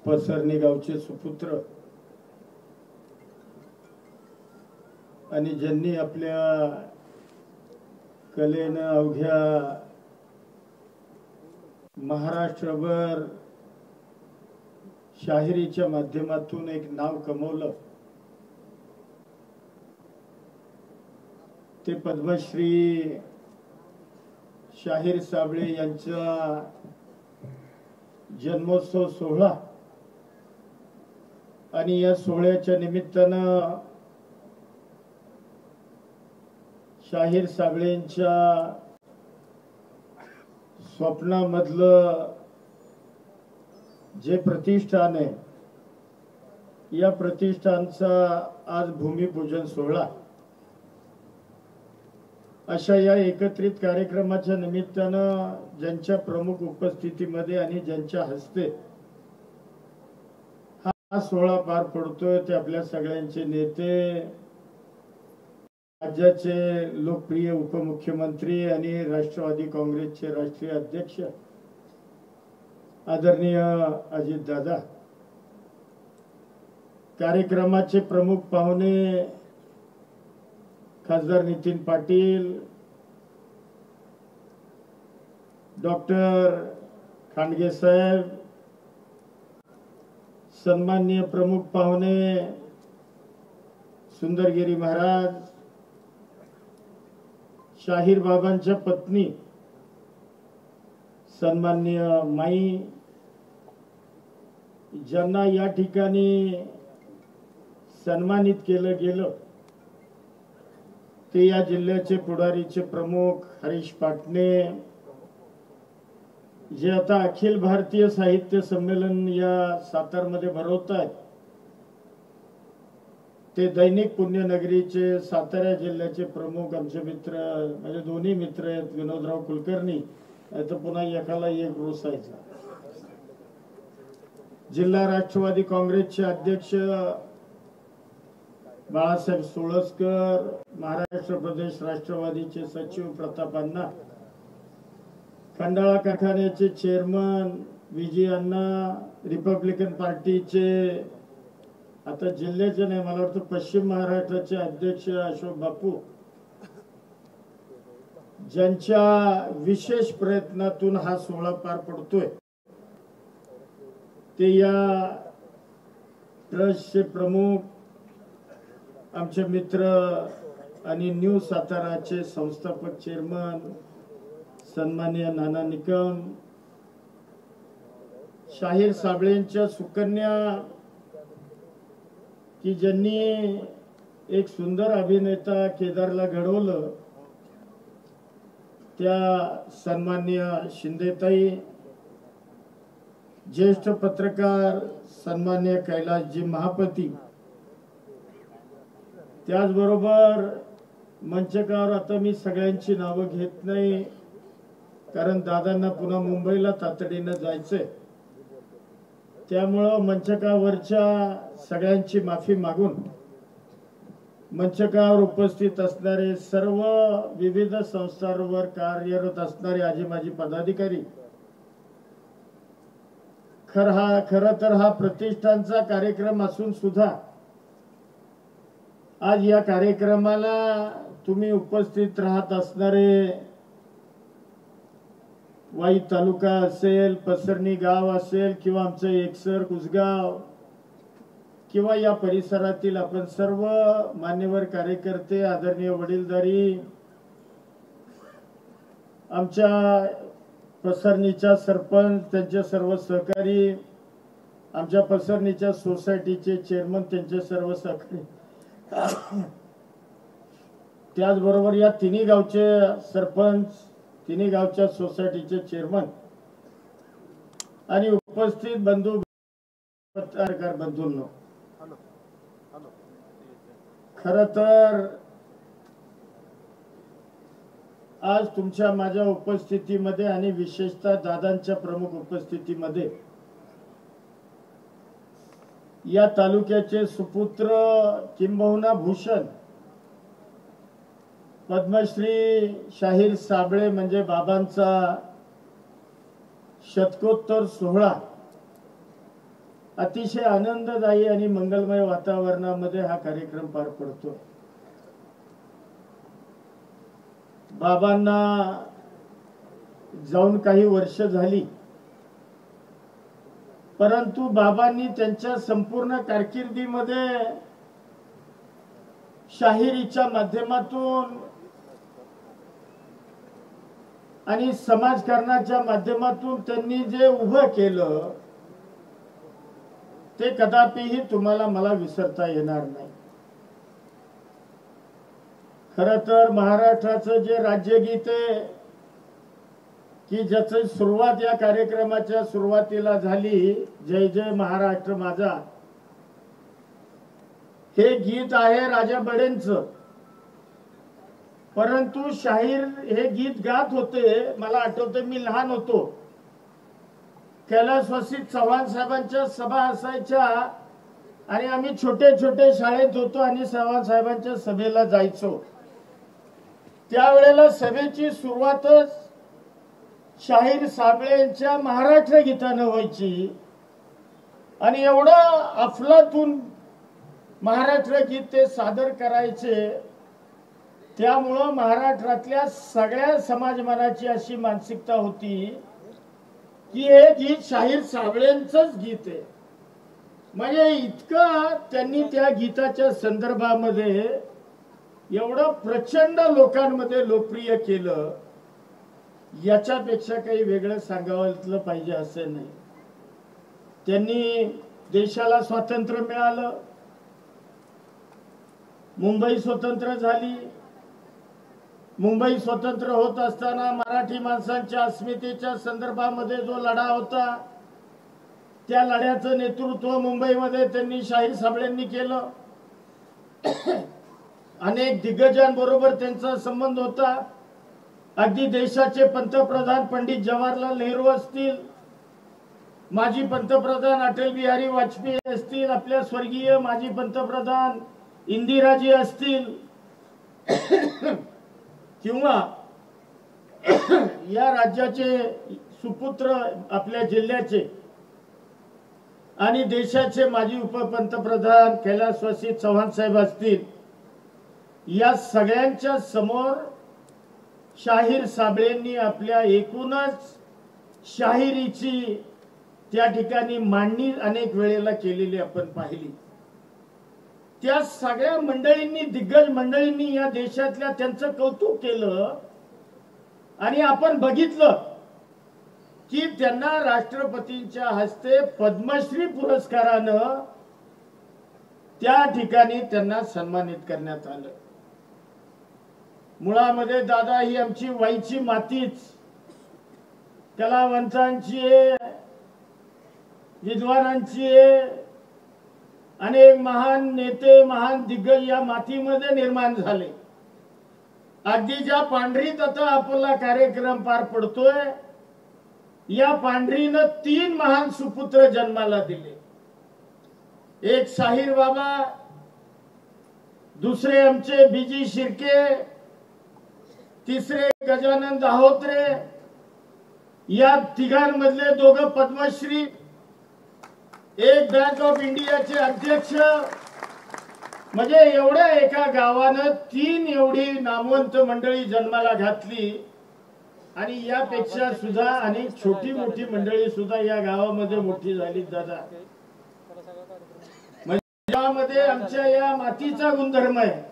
पसरणी गावचे सुपुत्र आणि ज्यांनी आपल्या कलेनं अवघ्या महाराष्ट्रभर शाहिरीच्या माध्यमातून एक नाव कमवलं ते पद्मश्री शाहीर साबळे यांचा जन्मोत्सव सोहळा आणि या सोहळ्याच्या निमित्तानं शाहीर साबळेंच्या स्वप्नामधलं जे प्रतिष्ठान आहे या प्रतिष्ठानचा आज भूमिपूजन सोहळा अशा या एकत्रित कार्यक्रमाच्या निमित्तानं ज्यांच्या प्रमुख उपस्थितीमध्ये आणि ज्यांच्या हस्ते हा सोहळा पार पडतोय ते आपल्या सगळ्यांचे नेते, राज्याचे लोकप्रिय उपमुख्यमंत्री आणि राष्ट्रवादी काँग्रेसचे राष्ट्रीय अध्यक्ष आदरणीय अजितदादा, कार्यक्रमाचे प्रमुख पाहुणे खासदार नितीन पाटील, डॉक्टर खांडगे साहेब, सन्माननीय प्रमुख पाहुणे सुंदरगिरी महाराज, शाहीर बाबांच्या पत्नी सन्माननीय माई, ज्यांना या ठिकाणी सन्मानित केलं गेलं ते या जिल्ह्याचे पुढारीचे प्रमुख हरीश पाटणे, जे आता अखिल भारतीय साहित्य संमेलन या सातारमध्ये भरवत आहेत, ते दैनिक पुण्यनगरीचे सातारा जिल्ह्याचे प्रमुख आमचे मित्र, म्हणजे दोन्ही मित्र आहेत, विनोदराव कुलकर्णी, तर पुन्हा एकाला एक रोसायचा, जिल्हा राष्ट्रवादी काँग्रेसचे अध्यक्ष बाळासाहेब सोळसकर, महाराष्ट्र प्रदेश राष्ट्रवादीचे सचिव प्रताप अण्णा, खंडाळा कारखान्याचे चेअरमन विजय अण्णा, रिपब्लिकन पार्टीचे आता जिल्ह्याचे नाही मला वाटतं पश्चिम महाराष्ट्राचे अध्यक्ष अशोक बापू, ज्यांच्या विशेष प्रयत्नातून हा सोहळा पार पडतोय, ते या ट्रस्टचे प्रमुख आमचे मित्र आणि न्यू साताराचे संस्थापक चेअरमन सन्माननीय नाना निकम, शाहीर साबळेंच्या सुकन्या की ज्यांनी एक सुंदर अभिनेता केदारला घडवलं, त्या सन्माननीय शिंदेताई, ज्येष्ठ पत्रकार सन्माननीय कैलासजी महापती, त्याचबरोबर मंचकावर आता मी सगळ्यांची नावं घेत नाही कारण दादांना पुन्हा मुंबईला तातडीनं जायचंय, त्यामुळं मंचकावरच्या सगळ्यांची माफी मागून मंचकावर उपस्थित असणारे सर्व विविध संस्थांवर कार्यरत असणारे आजी माजी पदाधिकारी, खरं तर हा प्रतिष्ठानचा कार्यक्रम असून सुद्धा आज या कार्यक्रमाला तुम्ही उपस्थित राहत असणारे वाई तालुका असेल, पसरणी गाव असेल किंवा आमचं एकसर कुसगाव किंवा या परिसरातील आपण सर्व मान्यवर कार्यकर्ते, आदरणीय वडीलधारी, आमच्या पसरणीच्या सरपंच, त्यांचे सर्व सहकारी, आमच्या पसरणीच्या सोसायटीचे चेअरमन, त्यांचे सर्व सहकारी, त्याचबरोबर या तिन्ही गावचे सरपंच, तिन्ही गावच्या सोसायटीचे चेअरमन आणि उपस्थित बंधू पत्रकार बंधूंनो, खरं तर आज तुमच्या माझ्या उपस्थितीमध्ये आणि विशेषतः दादांच्या प्रमुख उपस्थितीमध्ये या तालुक्याचे सुपुत्र किंबहुना भूषण पद्मश्री शाहीर साबळे म्हणजे बाबांचा शतकोत्तर सोहळा अतिशय आनंददायी आणि मंगलमय वातावरणामध्ये हा कार्यक्रम पार पडतो. बाबांना जाऊन काही वर्ष झाली, परंतु बाबांनी त्यांच्या संपूर्ण कारकिर्दीमध्ये शाहिरीच्या माध्यमातून आणि समाजकारणाच्या माध्यमातून त्यांनी जे उभं केलं ते कदापिही तुम्हाला मला विसरता येणार नाही. खरं तर महाराष्ट्राचं जे राज्यगीत आहे की ज्याची सुरुवात या कार्यक्रमाच्या सुरुवातीला झाली, जय जय महाराष्ट्र माझा, हे गीत आहे राजा बडेंचं. परंतु शाहीर हे गीत गात होते, मला आठवतं मी लहान होतो, कैलासवासी चव्हाण साहेबांच्या सभा असायच्या आणि आम्ही छोटे छोटे शाळेत होतो आणि चव्हाण साहेबांच्या सभेला जायचो. त्यावेळेला सभेची सुरुवातच शाहीर साबळेंच्या महाराष्ट्र गीतानं व्हायची आणि एवढं अफलातून महाराष्ट्र गीत ते सादर करायचे. त्यामुळं महाराष्ट्रातल्या सगळ्या समाजमानाची अशी मानसिकता होती की हे गीत शाहीर साबळेंचंच गीत आहे. म्हणजे इतकं त्यांनी त्या गीताच्या संदर्भामध्ये एवढं प्रचंड लोकांमध्ये लोकप्रिय केलं, याच्यापेक्षा काही वेगळं सांगावं पाहिजे असं नाही. त्यांनी देशाला स्वातंत्र्य मिळालं, मुंबई स्वतंत्र झाली. मुंबई स्वतंत्र होत असताना मराठी माणसांच्या अस्मितेच्या संदर्भामध्ये जो लढा होता, त्या लढ्याचं नेतृत्व मुंबईमध्ये त्यांनी शाहीर साबळेंनी केलं. अनेक दिग्गजांबरोबर त्यांचा संबंध होता. अगदी देशाचे पंतप्रधान पंडित जवाहरलाल नेहरू असतील, माजी पंतप्रधान अटल बिहारी वाजपेयी असतील, आपल्या स्वर्गीय माजी पंतप्रधान इंदिराजी असतील, किंवा या राज्याचे सुपुत्र आपल्या जिल्ह्याचे आणि देशाचे माजी उपपंतप्रधान कैलासवासी चव्हाण साहेब असतील, या सगळ्यांच्या समोर शाहीर साबळेंनी आपल्या एकूणच शाहिरीची त्या ठिकाणी मांडणी अनेक वेळेला केलेली आपण पाहिली. त्या सगळ्या मंडळींनी, दिग्गज मंडळींनी या देशातल्या त्यांचं कौतुक केलं आणि आपण बघितलं की त्यांना राष्ट्रपतींच्या हस्ते पद्मश्री पुरस्कारानं त्या ठिकाणी त्यांना सन्मानित करण्यात आलं. मुळामध्ये दादा ही आमची वाईची मातीच, कलावंतांची आहे, विद्वानांची आहे. अनेक महान नेते, महान दिग्गज या मातीमध्ये निर्माण झाले. अगदी ज्या पांढरीत आता आपला कार्यक्रम पार पडतोय, या पांढरीनं 3 महान सुपुत्र जन्माला दिले. एक शाहीर बाबा, दुसरे आमचे बीजी शिर्के, तिसरे गजानन दाहोत्रे. या तिघांमधले 2 पद्मश्री, एक बँक ऑफ इंडियाचे अध्यक्ष. म्हणजे एवढ्या एका गावानं 3 एवढी नामवंत मंडळी जन्माला घातली. आणि यापेक्षा सुद्धा अनेक छोटी मोठी मंडळी सुद्धा या गावामध्ये मोठी झाली दादा. म्हणजे आमच्या या मातीचा गुणधर्म आहे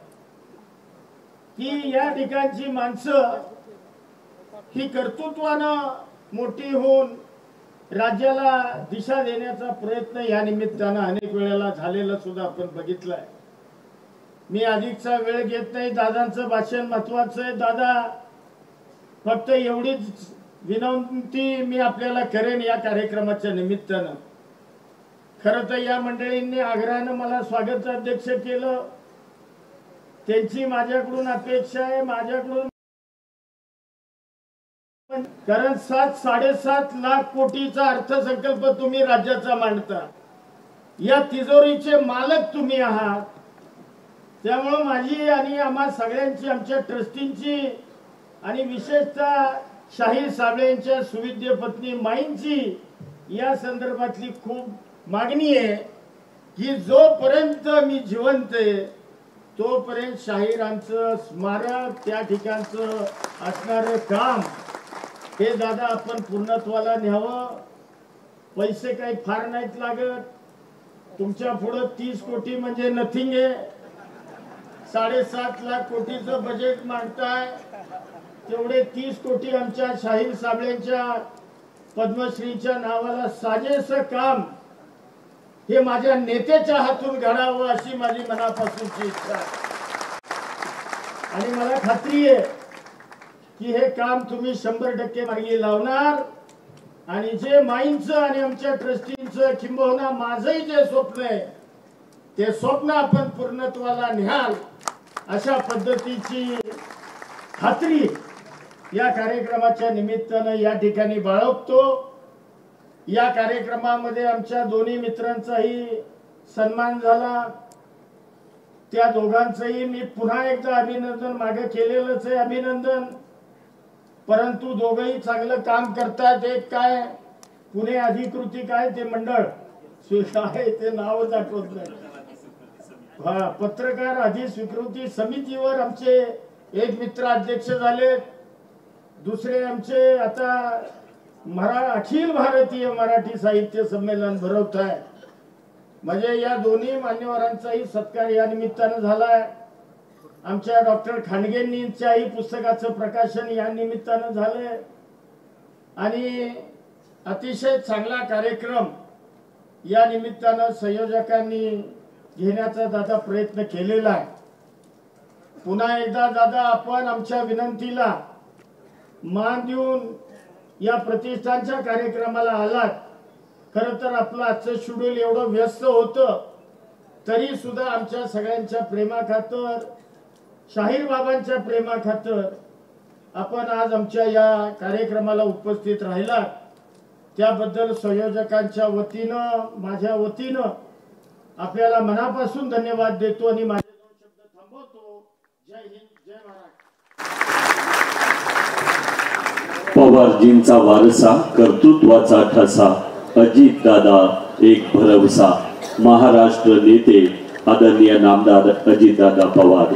की या ठिकाणची माणसं ही कर्तृत्वानं मोठी होऊन राज्याला दिशा देण्याचा प्रयत्न या निमित्तानं अनेक वेळेला झालेला सुद्धा आपण बघितलाय. मी अधिकचा वेळ घेत नाही, दादांचं भाषण महत्वाचं आहे. दादा, फक्त एवढीच विनंती मी आपल्याला करेन या कार्यक्रमाच्या निमित्तानं. खरं तर या मंडळींनी आग्रहानं मला स्वागत अध्यक्ष केलं. त्यांची माझ्याकडून अपेक्षा आहे, माझ्याकडून, कारण 7-7.5 लाख कोटीचा अर्थसंकल्प तुम्ही राज्याचा मांडता, या तिजोरीचे मालक तुम्ही आहात. त्यामुळे माझी आणि आम्हा सगळ्यांची, आमच्या ट्रस्टींची आणि विशेषतः शाहीर साबळेंच्या सुविद्य पत्नी माईंची या संदर्भातली खूप मागणी आहे की जोपर्यंत मी जिवंत आहे तोपर्यंत शाहिरांचं स्मारक त्या ठिकाणचं असणारं काम हे दादा आपण पूर्णत्वाला न्यावं. पैसे काही फार नाहीत लागत. तुमच्या पुढं 30 कोटी म्हणजे नथिंग आहे. 7.5 लाख कोटीचं बजेट मागताय. तेवढे 30 कोटी आमच्या शाहीर साबळेंच्या पद्मश्रीच्या नावाला साजेसं काम हे माझ्या नेत्याच्या हातून घडावं अशी माझी मनापासूनची इच्छा आहे. आणि मला खात्री आहे की हे काम तुम्ही 100% मार्गी लावणार. आणि जे माईंचं आणि आमच्या ट्रस्टींचं किंबहुना माझंही जे स्वप्न आहे ते स्वप्न आपण पूर्णत्वाला न्याल अशा पद्धतीची खात्री या कार्यक्रमाच्या निमित्तानं या ठिकाणी बाळगतो. या कार्यक्रमामध्ये आमच्या दोन्ही मित्रांचाही सन्मान झाला. त्या दोघांचंही मी पुन्हा एकदा अभिनंदन मागे केलेलंच आहे अभिनंदन. परंतु दोघंही चांगलं काम करतात. एक काय पुणे अधिकृती काय ते मंडळ आहे ते नावच आठवत नाही. पत्रकार अधिस्वीकृती समितीवर आमचे एक मित्र अध्यक्ष झाले. दुसरे आमचे आता अखिल भारतीय मराठी साहित्य संमेलन भरवत आहे. म्हणजे या दोन्ही मान्यवरांचाही सत्कार या निमित्तानं झालाय. आमच्या डॉक्टर खांडगेंच्याही पुस्तकाचं प्रकाशन या निमित्तानं झालंय. आणि अतिशय चांगला कार्यक्रम या निमित्तानं संयोजकांनी घेण्याचा दादा प्रयत्न केलेला आहे. पुन्हा एकदा दादा आपण आमच्या विनंतीला मान देऊन या प्रतिष्ठानच्या कार्यक्रमाला आलात. खरं तर आपलं आजचं शेड्यूल एवढं व्यस्त होतं तरी सुद्धा आमच्या सगळ्यांच्या प्रेमाखातर शाहीर बाबांच्या प्रेमाखातर आपण आज आमच्या या कार्यक्रमाला उपस्थित राहिलात. त्याबद्दल संयोजकांच्या वतीनं माझ्या वतीनं आपल्याला मनापासून धन्यवाद देतो आणि माझे 2 शब्द थांबवतो. जय हिंद, जय महाराष्ट्र. पवारजींचा वारसा, कर्तृत्वाचा ठसा, अजित दादा एक भरवसा. महाराष्ट्र नेते आदरणीय नामदार अजितदादा पवार.